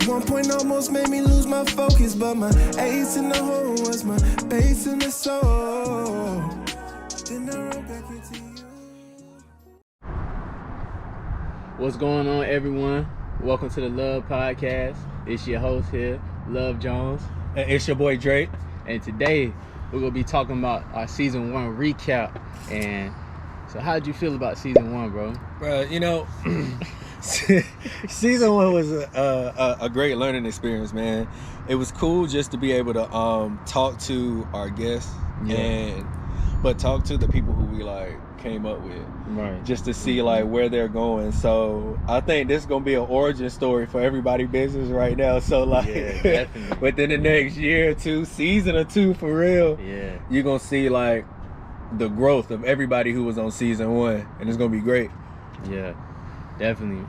At one point almost made me lose my focus, but my ace in the hole was my base in the soul. Then I run back into you. What's going on, everyone? Welcome to the LUV Podcast. It's your host here, LUV Jones. And it's your boy Drake. And today, we're going to be talking about our Season 1 recap. And so how did you feel about Season 1, bro? Bro, you know, Season 1 was a great learning experience, man. It was cool just to be able to talk to our guests but talk to the people who we came up with, right? Just to see where they're going. So I think this is gonna be an origin story for everybody business right now. So definitely. within the next year or two, season or two, for real, you're gonna see the growth of everybody who was on Season 1, and it's gonna be great. Yeah, definitely.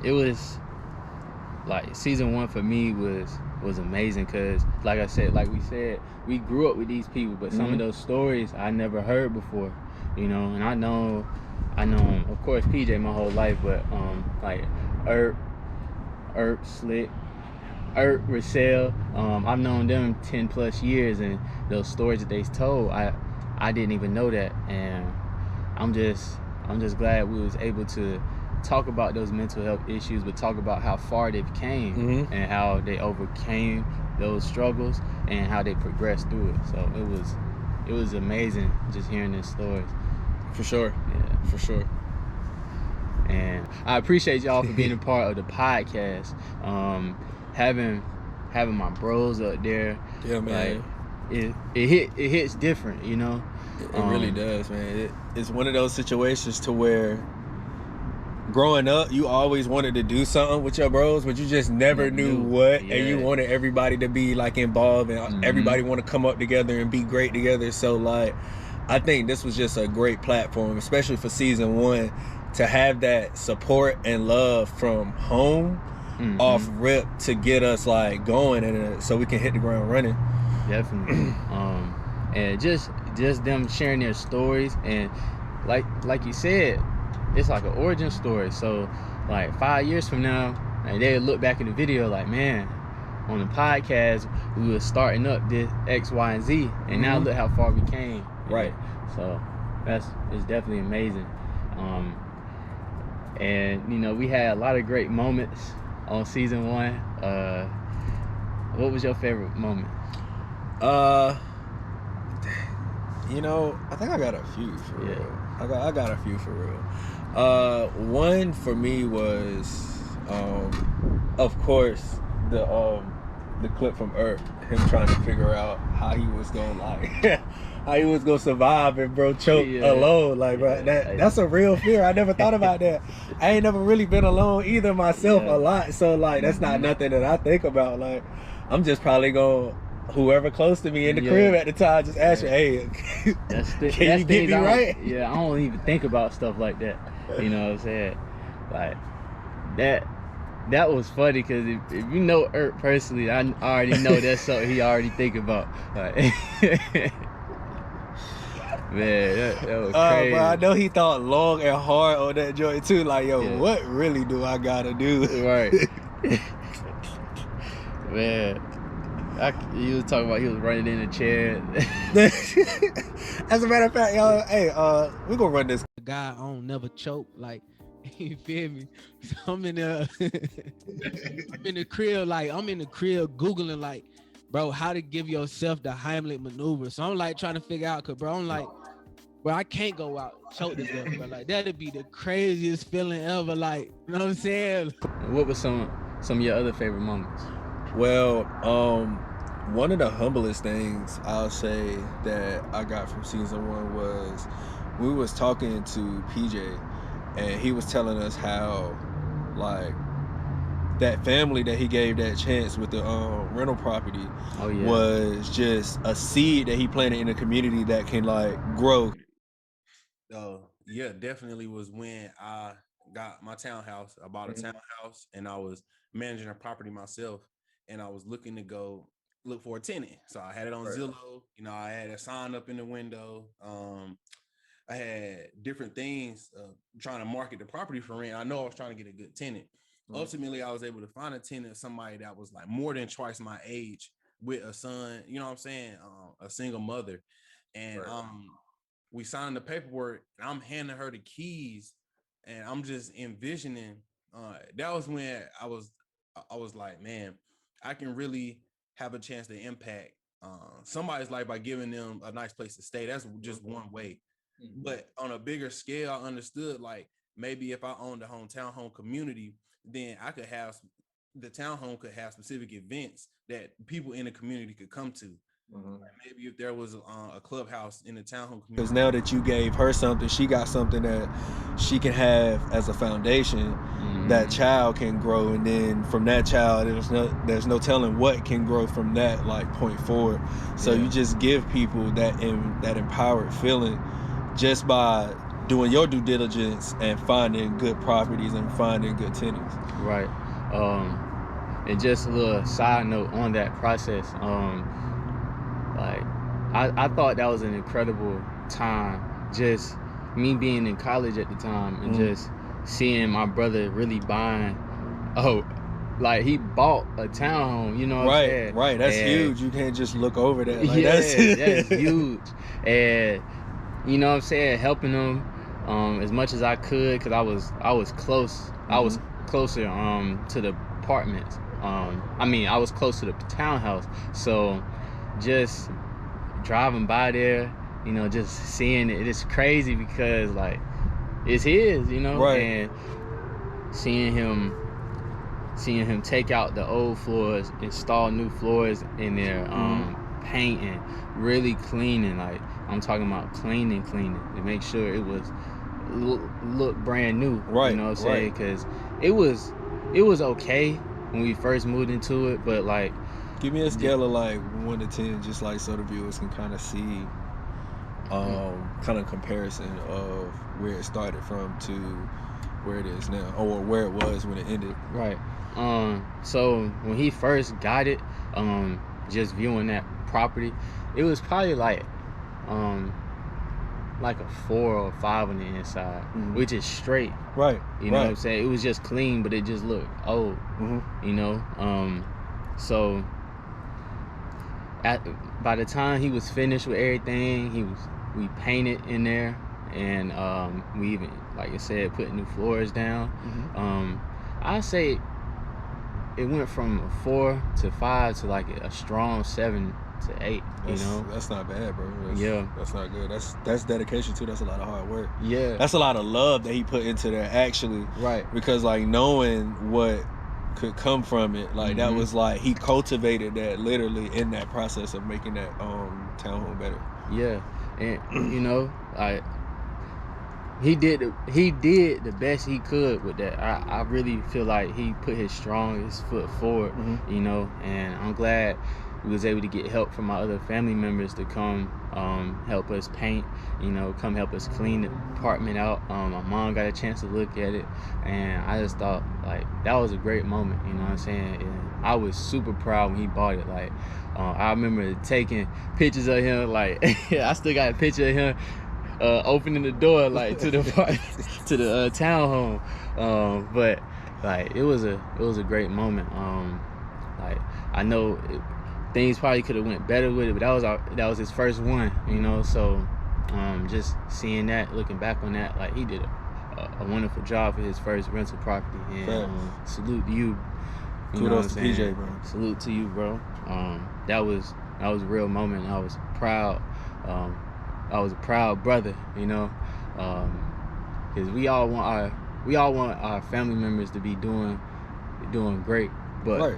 It was Season 1 for me was amazing because, like we said, we grew up with these people, but some of those stories I never heard before, you know. And I know, of course, PJ my whole life, but Slick, Rissell, I've known them 10 plus years, and those stories that they told, I didn't even know that, and I'm just glad we was able to talk about those mental health issues, but talk about how far they've came and how they overcame those struggles and how they progressed through it. So it was amazing just hearing their stories. For sure. Yeah, for sure. And I appreciate y'all for being a part of the podcast. Having my bros up there. Yeah, man. It hits different, you know. It really does, man. It's one of those situations to where growing up, you always wanted to do something with your bros, but you just never knew what, and you wanted everybody to be involved, and everybody want to come up together and be great together. So I think this was just a great platform, especially for Season 1, to have that support and love from home off rip to get us going, and so we can hit the ground running. Definitely. And just them sharing their stories, and like you said, it's like an origin story. So 5 years from now, they'll look back at the video man, on the podcast we were starting up this X, Y, and Z, and now look how far we came. Right. So it's definitely amazing. And we had a lot of great moments on Season 1. What was your favorite moment? I think I got a few for real. I got a few for real. One for me was, of course, the clip from Earth, him trying to figure out how he was gonna how he was gonna survive and choke alone. That's a real fear. I never thought about that. I ain't never really been alone either myself a lot. So that's not nothing that I think about. I'm just probably gonna, whoever close to me in the crib at the time, just ask you, hey, can you get me right? Yeah, I don't even think about stuff like that. You know what I'm saying? That was funny because if you know Ert personally, I already know that's something he already think about. Man, that was crazy. But I know he thought long and hard on that joint too. What really do I gotta do? Right. Man. You was talking about he was running in a chair. As a matter of fact, y'all, hey, we gonna run this. The guy I don't never choke, you feel me? So I'm in the crib, I'm in the crib Googling bro, how to give yourself the Heimlich maneuver. So I'm trying to figure out, cause bro, I'm bro, I can't go out choke this girl, bro. That'd be the craziest feeling ever. You know what I'm saying? What was some of your other favorite moments? Well, one of the humblest things I'll say that I got from Season 1 was we was talking to PJ, and he was telling us how that family that he gave that chance with the rental property was just a seed that he planted in the community that can grow. Yeah, definitely was when I got my townhouse. I bought a townhouse, and I was managing a property myself, and I was looking to go look for a tenant. So I had it on Zillow. I had a sign up in the window. I had different things trying to market the property for rent. I know I was trying to get a good tenant. ultimately I was able to find a tenant, somebody that was like more than twice my age with a son, you know what I'm saying, a single mother. And we signed the paperwork and I'm handing her the keys and I'm just envisioning that was when I was like, man, I can really have a chance to impact somebody's life by giving them a nice place to stay. That's just one way. But on a bigger scale, I understood like maybe if I owned a townhome community, then I could have the townhome could have specific events that people in the community could come to. Like maybe if there was a clubhouse in the townhome community. Because now that you gave her something, she got something that she can have as a foundation. That child can grow, and then from that child, there's no telling what can grow from that, like point forward. So you just give people that empowered feeling just by doing your due diligence and finding good properties and finding good tenants. Right. And just a little side note on that process. Like I thought that was an incredible time. Just me being in college at the time and just seeing my brother really buying. Like he bought a townhome. You know what I'm saying? Right. That's huge. You can't just look over that. Like, that's huge. And you know what I'm saying, helping them as much as I could, because I was close. I was closer to the apartments. I was close to the townhouse. So just driving by there, you know, just seeing it, it's crazy because like it's his, you know, and seeing him take out the old floors, install new floors in there, painting, really cleaning. Like I'm talking about cleaning to make sure it was look brand new. Right. You know what I'm saying? Because it was okay when we first moved into it, but like, give me a scale of like 1 to 10, just like so the viewers can kind of see kind of comparison of where it started from to where it is now, or where it was when it ended. Right. So when he first got it, just viewing that property, it was probably like a 4 or 5 on the inside, which is straight. Right. You know what I'm saying? It was just clean, but it just looked old. You know? So by the time he was finished with everything, we painted in there, and we even, like I said, put new floors down. I'd say it went from a 4 to 5 to like a strong 7 to 8. You know, that's not bad, bro. That's not good. That's dedication too. That's a lot of hard work. Yeah, that's a lot of love that he put into that, actually. Right. Because like knowing what could come from it, like that was like he cultivated that literally in that process of making that townhome better. Yeah, and you know, he did the best he could with that. I really feel like he put his strongest foot forward, you know, and I'm glad we was able to get help from my other family members to come help us paint, you know, come help us clean the apartment out. My mom got a chance to look at it, and I just thought like that was a great moment, you know what I'm saying? And I was super proud when he bought it. Like I remember taking pictures of him, like I still got a picture of him opening the door like to the townhome, but like it was a great moment. Like I know things probably could have went better with it, but that was his first one, you know. So just seeing that, looking back on that, like he did a wonderful job for his first rental property, and salute to you. Kudos to PJ, bro. Salute to you, bro. That was a real moment. I was proud. I was a proud brother, you know, because we all want our family members to be doing great, but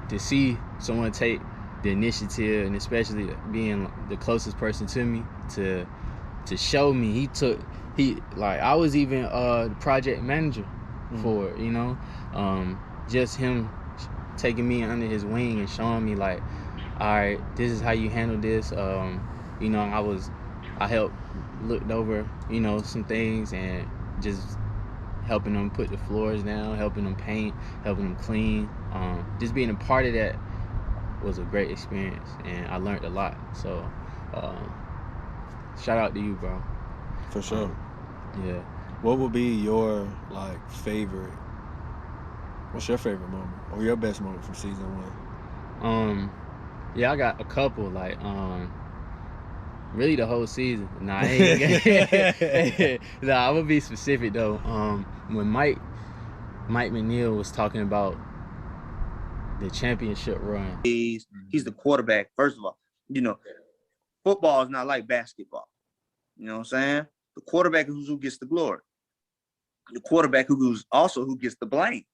to see someone take the initiative, and especially being the closest person to me, to show me, I was even the project manager for it, you know, just him taking me under his wing and showing me like, all right, this is how you handle this. You know, I helped looked over, you know, some things, and just helping them put the floors down, helping them paint, helping them clean. Just being a part of that was a great experience, and I learned a lot. So shout out to you, bro. For sure. Yeah. What would be your like favorite What's your favorite moment or your best moment from season 1? Yeah, I got a couple. Like, really the whole season. Nah, I ain't. Nah, I'm gonna be specific though. When Mike McNeil was talking about the championship run. He's the quarterback. First of all, you know, football is not like basketball. You know what I'm saying? The quarterback is who gets the glory. The quarterback who gets the blame.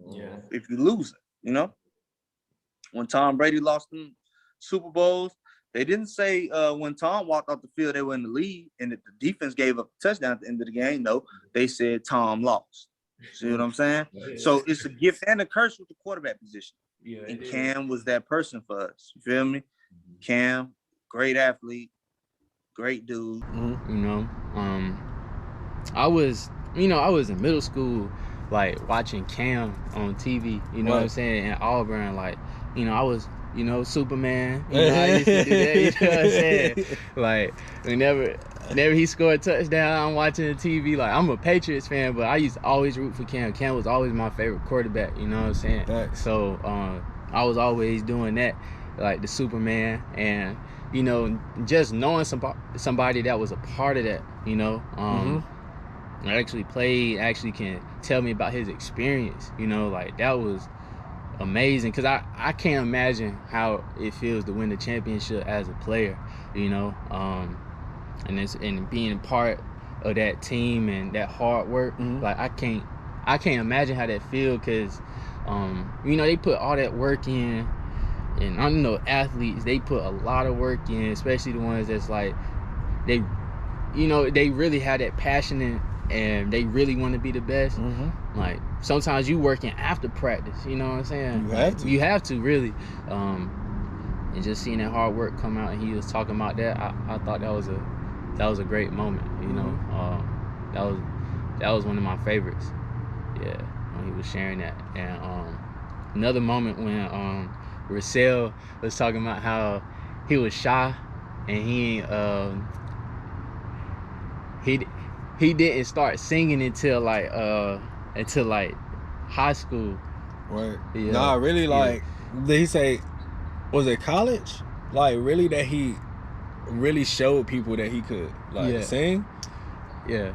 Yeah. If you lose it, you know. When Tom Brady lost them Super Bowls, they didn't say when Tom walked off the field they were in the lead and that the defense gave up a touchdown at the end of the game. No, they said Tom lost. See what I'm saying? So it's a gift and a curse with the quarterback position. Yeah, and Cam was that person for us. You feel me? Cam, great athlete, great dude. You know, I was in middle school, like watching Cam on TV. You know what I'm saying? In Auburn, like, you know, I was, you know, Superman. You know, I used to do that. You know what I'm saying? Like, whenever he scored a touchdown, I'm watching the TV. Like, I'm a Patriots fan, but I used to always root for Cam. Cam was always my favorite quarterback. You know what I'm saying? Thanks. So I was always doing that, like the Superman, and you know, just knowing somebody that was a part of that. You know, actually can tell me about his experience. You know, like that was amazing, because I can't imagine how it feels to win the championship as a player. You know, and being part of that team and that hard work. Like I can't imagine how that feel, because you know, they put all that work in, and I know athletes, they put a lot of work in, especially the ones that's like they really have that passion and they really want to be the best. Like sometimes you working after practice, you know what I'm saying? You have to really, and just seeing that hard work come out, and he was talking about that, I thought that was a great moment. You know, that was one of my favorites. Yeah, when he was sharing that. And another moment when Rissell was talking about how he was shy and he didn't start singing until high school. Right. Yeah. Nah, really, like, did he say, was it college? Like, really, that he really showed people that he could, like, sing? Yeah,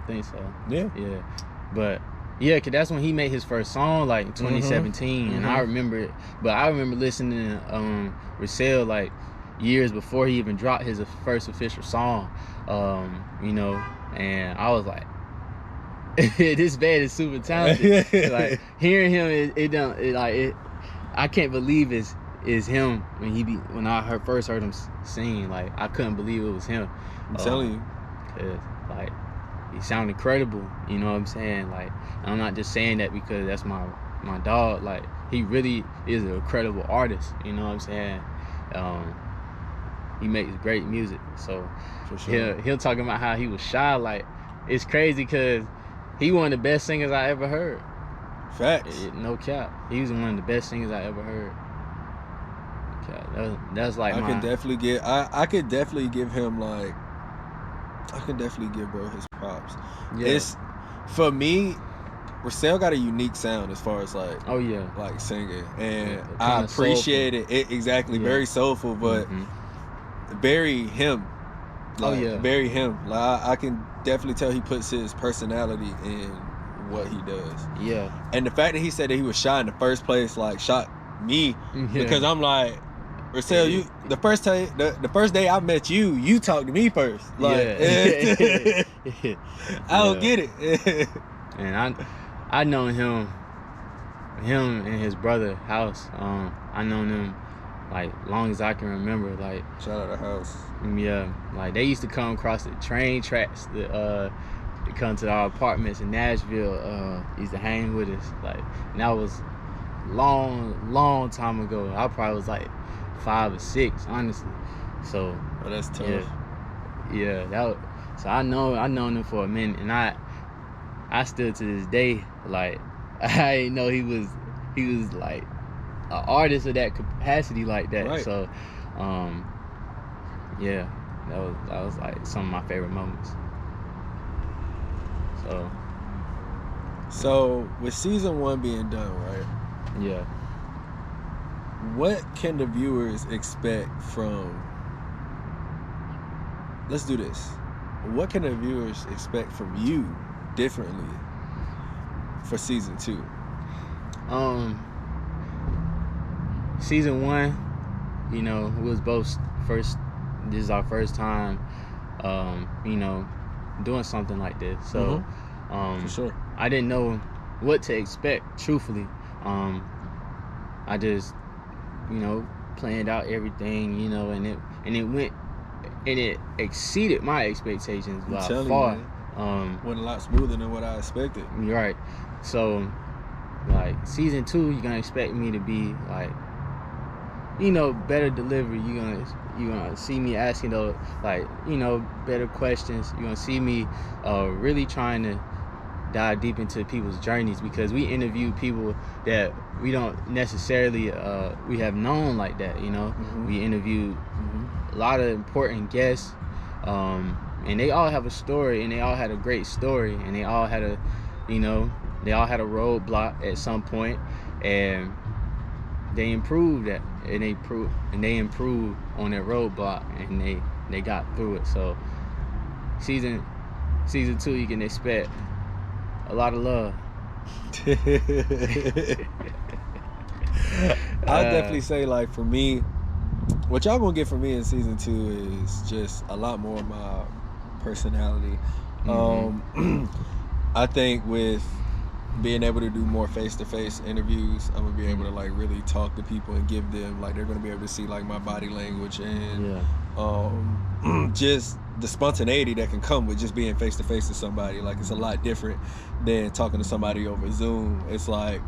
I think so. Yeah. Yeah. But, yeah, because that's when he made his first song, like, in 2017. And I remember it. But I remember listening to Rissell, like, years before he even dropped his first official song. You know, and I was like, this man is super talented. Like, hearing him, I can't believe it's him when I first heard him sing. Like, I couldn't believe it was him. I'm telling you. 'Cause, like, he sounded incredible, you know what I'm saying? Like, I'm not just saying that because that's my dog. Like, he really is an incredible artist, you know what I'm saying? He makes great music. So for sure. He'll talking about how he was shy. Like, it's crazy because he one of the best singers I ever heard. Facts. No cap. He was one of the best singers I ever heard. Okay, that's like I could definitely give him, like, I could definitely give bro his props. Yeah. It's, for me, Rissell got a unique sound as far as like like singing, and I appreciate it. Exactly, very soulful, but bury him. Like, bury him. Like, I can definitely tell he puts his personality in what he does. Yeah. And the fact that he said that he was shy in the first place, like, shocked me, because I'm like, Rissell, you the first day I met you, you talked to me first. Like, I don't get it. And I known him and his brother House. I known them like long as I can remember. Like, shout out to House. Yeah, like they used to come across the train tracks to come to our apartments in Nashville. Used to hang with us. Like, and that was long time ago. I probably was like 5 or 6, honestly. So that's tough. So I known him for a minute, and I still to this day, like, I didn't know he was like an artist of that capacity like that. Right. So that was like some of my favorite moments. So with season 1 being done, right? Yeah. What can the viewers expect from? Let's do this. What can the viewers expect from you differently for season 2? Season 1, you know, it was both first. This is our first time, you know, doing something like this. So, for sure, I didn't know what to expect. Truthfully, I just, you know, planned out everything, you know, and it exceeded my expectations by far. Went a lot smoother than what I expected. You're right. So, like season 2, you're gonna expect me to be like, you know, better delivery. You're gonna see me asking those, like, you know, better questions. You're gonna see me really trying to dive deep into people's journeys, because we interview people that we don't necessarily we have known like that, you know. We interviewed a lot of important guests, and they all have a story, and they all had a great story, and they all had a, you know, they all had a roadblock at some point, and they improved that, and they improved on their roadblock, and they got through it. So season 2, you can expect a lot of love. I'll definitely say, like, for me, what y'all gonna get from me in season 2 is just a lot more of my personality. I think with being able to do more face-to-face interviews, I'm gonna be able to like really talk to people and give them, like, they're gonna be able to see like my body language and just the spontaneity that can come with just being face-to-face to somebody. Like, it's a lot different than talking to somebody over Zoom. It's like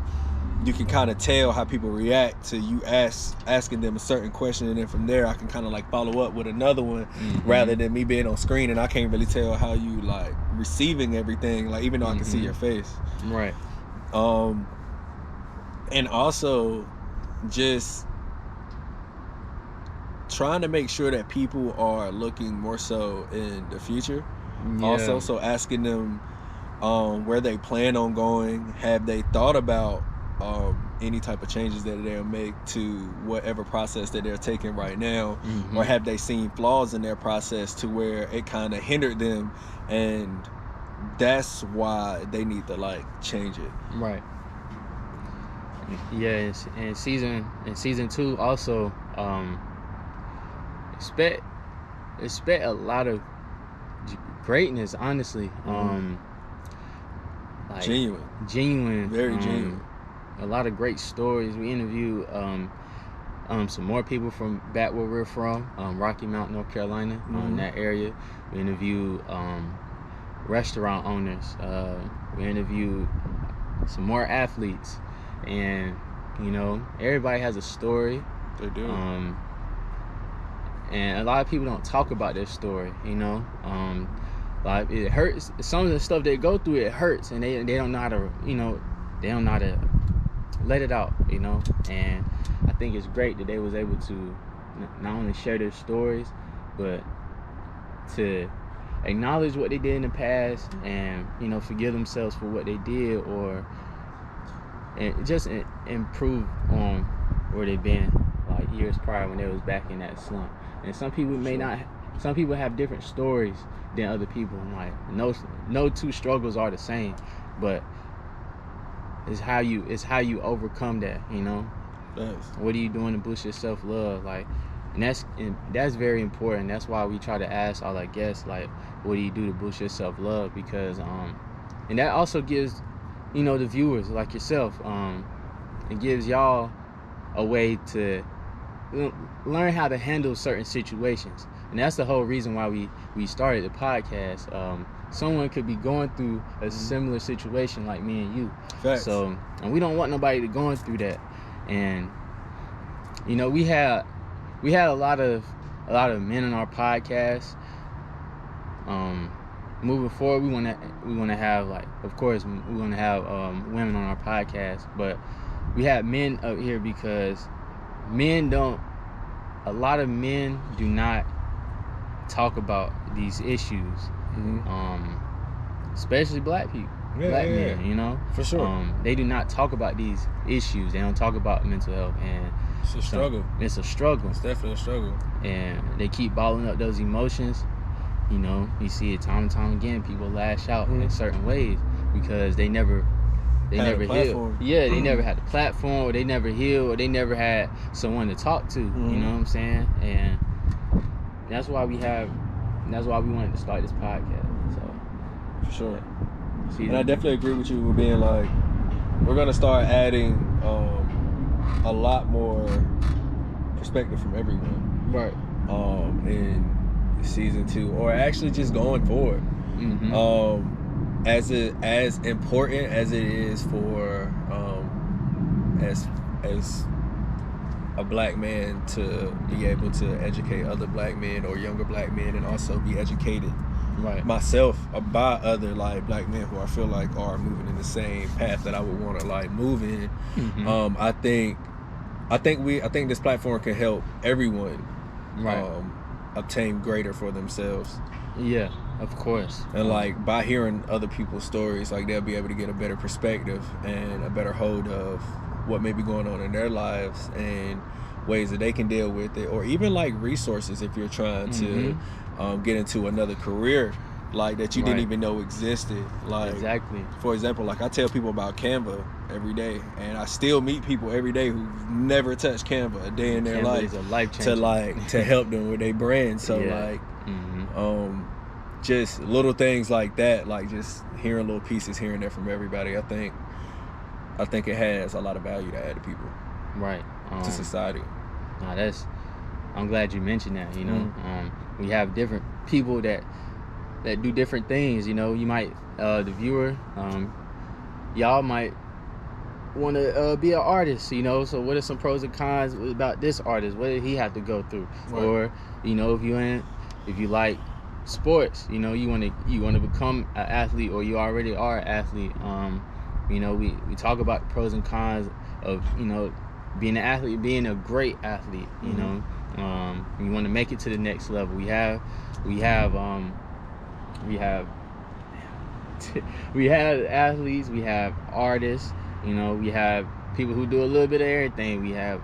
you can kind of tell how people react to you asking them a certain question, and then from there I can kind of like follow up with another one, rather than me being on screen and I can't really tell how you like receiving everything, like, even though I can see your face. Right. And also just trying to make sure that people are looking more so in the future. Also, so asking them where they plan on going. Have they thought about any type of changes that they'll make to whatever process that they're taking right now, or have they seen flaws in their process to where it kind of hindered them, and that's why they need to like change it. Right. Yeah, and season 2 also, expect a lot of greatness, honestly. Like genuine, very genuine. A lot of great stories. We interviewed some more people from back where we're from, Rocky Mount, North Carolina, that area. We interviewed restaurant owners. We interviewed some more athletes, and you know, everybody has a story. They do. And a lot of people don't talk about their story, you know. Like, it hurts. Some of the stuff they go through, it hurts, and they don't know how to, you know, they don't know how to let it out, you know. And I think it's great that they was able to not only share their stories, but to acknowledge what they did in the past, and, you know, forgive themselves for what they did, and just improve on where they've been like years prior when they was back in that slump. And some people some people have different stories than other people. Like, no two struggles are the same, but it's how you overcome that, you know. Thanks. What are you doing to boost your self-love? Like, and that's very important. That's why we try to ask all our guests, like, what do you do to boost your self-love? Because and that also gives, you know, the viewers like yourself, it gives y'all a way to learn how to handle certain situations. And that's the whole reason why we started the podcast. Someone could be going through a similar situation like me and you. Facts. So, and we don't want nobody to going through that. And, you know, we had a lot of men on our podcast. Moving forward, we want to have, like, of course, we want to have women on our podcast, but we have men up here because a lot of men do not talk about these issues, especially black people. black men, you know? For sure. They do not talk about these issues. They don't talk about mental health, and It's a struggle. It's a struggle. It's definitely a struggle. And they keep bottling up those emotions. You know, you see it time and time again. People lash out in certain ways because they never healed. Yeah, they never had the platform, or they never healed, or they never had someone to talk to. You know what I'm saying? And that's why we wanted to start this podcast. So for sure. And I definitely agree with you with being like, we're gonna start adding a lot more perspective from everyone. Right. In season 2, or actually just going forward. As important as it is for as a black man to be able to educate other black men or younger black men, and also be educated myself by other like black men who I feel like are moving in the same path that I would want to like move in. I think this platform can help everyone obtain greater for themselves. Yeah, of course. And like by hearing other people's stories, like they'll be able to get a better perspective and a better hold of what may be going on in their lives and ways that they can deal with it, or even like resources if you're trying to get into another career like that you didn't even know existed. Like exactly. For example, like I tell people about Canva every day, and I still meet people every day who've never touched Canva a day in their life to help them with their brand. So like just little things like that, like just hearing little pieces here and there from everybody, I think it has a lot of value to add to people. Right. To society. Nah, I'm glad you mentioned that, you know. We have different people that do different things, you know. You might the viewer, y'all might want to be an artist, you know. So what are some pros and cons about this artist? What did he have to go through? Or, you know, if you like sports, you know, you want to become an athlete, or you already are an athlete. You know, we talk about pros and cons of, you know, being an athlete, being a great athlete, you know. You want to make it to the next level. We have athletes, we have artists, you know, we have people who do a little bit of everything. We have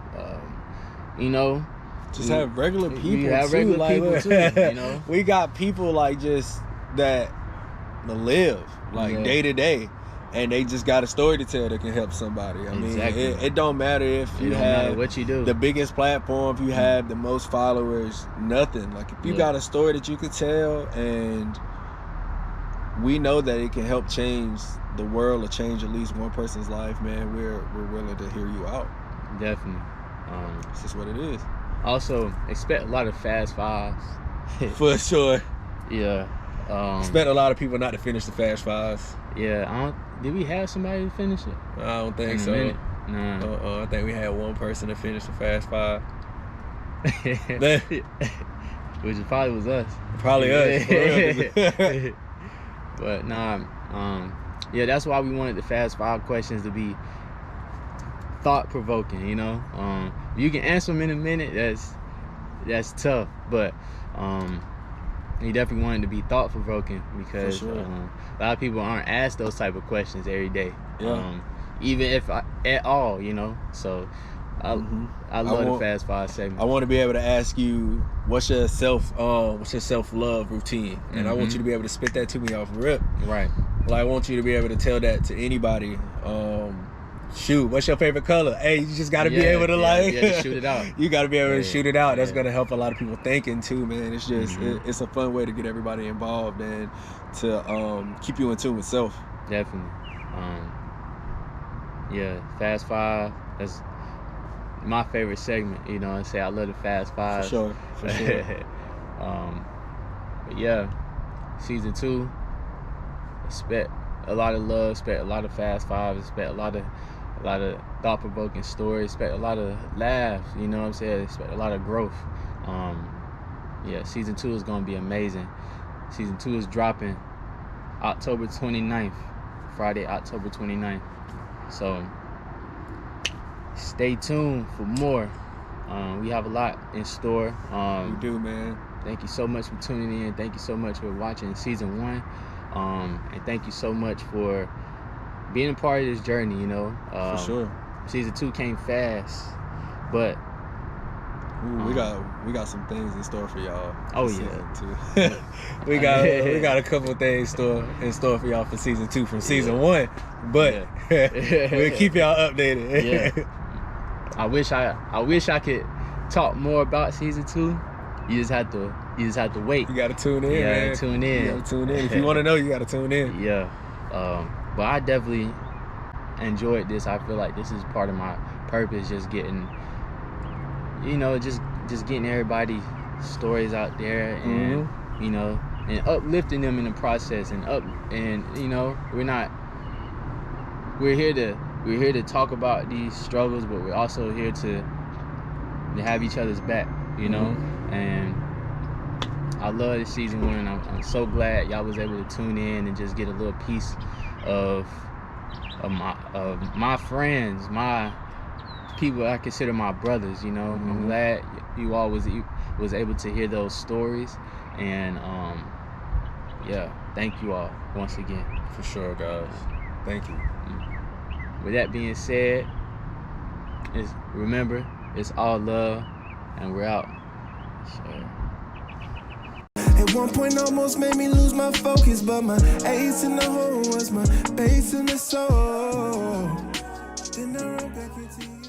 you know, just have regular people. We have too. regular like, people too, you know. We got people like just that live like day to day, and they just got a story to tell that can help somebody. I mean, it don't matter if you have what you do, the biggest platform, if you have the most followers, nothing. Like if you got a story that you could tell, and we know that it can help change the world or change at least one person's life, man, we're willing to hear you out. Definitely. It's just what it is. Also, expect a lot of fast fives. For sure. Yeah. Expect a lot of people not to finish the fast fives. Yeah. Did we have somebody to finish it? I don't think so. Nah. I think we had one person to finish the fast five. Which probably was us. Probably us. But nah, yeah, that's why we wanted the fast five questions to be thought-provoking, you know. You can answer them in a minute, that's tough, but you definitely wanted to be thought-provoking, because a lot of people aren't asked those type of questions every day, even if at all, you know. So I love the fast five segment. I want to be able to ask you, what's your self-love routine, and I want you to be able to spit that to me off rip. Right. Like I want you to be able to tell that to anybody. Shoot, what's your favorite color? Hey, you just got to be able to shoot it out. You got to be able to shoot it out. That's gonna help a lot of people thinking too, man. It's just it's a fun way to get everybody involved and to keep you in tune with self. Definitely. Fast five. That's my favorite segment. You know, I say I love the fast five. For sure. But yeah, season 2. Expect a lot of love. Expect a lot of fast fives. Expect a lot of thought-provoking stories. Expect a lot of laughs. You know what I'm saying? Expect a lot of growth. Season 2 is gonna be amazing. Season 2 is dropping October 29th, Friday, October 29th. So stay tuned for more. We have a lot in store. We do, man. Thank you so much for tuning in. Thank you so much for watching season 1. And thank you so much for being a part of this journey, you know. For sure. Season 2 came fast, but ooh, we got some things in store for y'all. Oh, for yeah. Season 2. we got a couple of things in store for y'all for season 2 from season 1, but we'll keep y'all updated. Yeah. I wish I could talk more about season 2. You just have to wait. You gotta tune in. You man. gotta tune in. You gotta tune in. If you want to know, you gotta tune in. Yeah. But I definitely enjoyed this. I feel like this is part of my purpose, just getting, you know, just getting everybody stories out there, and you know, and uplifting them in the process, and you know, we're here to talk about these struggles, but we're also here to have each other's back, you know. And I love this season 1. I'm so glad y'all was able to tune in and just get a little piece of my friends, my people I consider my brothers, you know. I'm glad you all was able to hear those stories, and yeah, thank you all once again. For sure, guys. Thank you. With that being said, remember, it's all love, and we're out. So. At one point almost made me lose my focus, but my ace in the hole was my base in the soul. Then I wrote back into you.